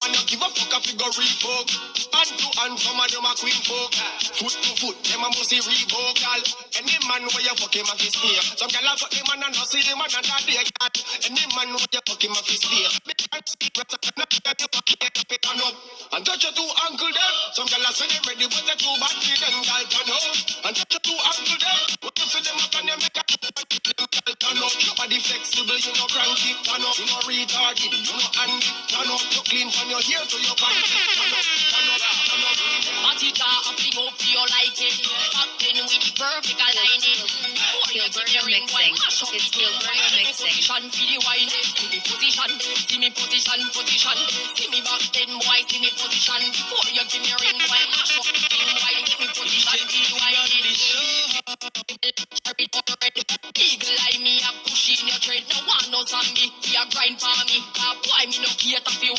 And you give a fuck if you go revoke. Hand to hand, some of them a queen folk. Foot to foot, them a must see revoke, y'all. Any man where you fuck him a fist spear. Some girl a fuck him and not see him and not day, cat. Any man where you fuck him a fist spear. Me can't see what's up, not get you fuck it, pick on up. And touch your two ankle them. Some girl a say them ready, but they too bad for them, girl, turn up. And touch your two ankle them. What you see them up and you make a turn up. Your body flexible, you know cranky, turn up. You know retarded, you know handy, turn up. You clean from your hair to your pants. Turn up, turn up, turn up. Matica, a fling up to your liking. Acting with the perfect aligning. Gilbert mixing. It's Gilbert mixing. Position, feel the wine. See me position, see me position, position. See me back then, boy, see me position. Before you give me ring, boy, mash up the thing, boy. See me position, feel the wine. Eagle eye me, a push in your tread. No one knows on me, he a grind for me. Boy, me no care to feel.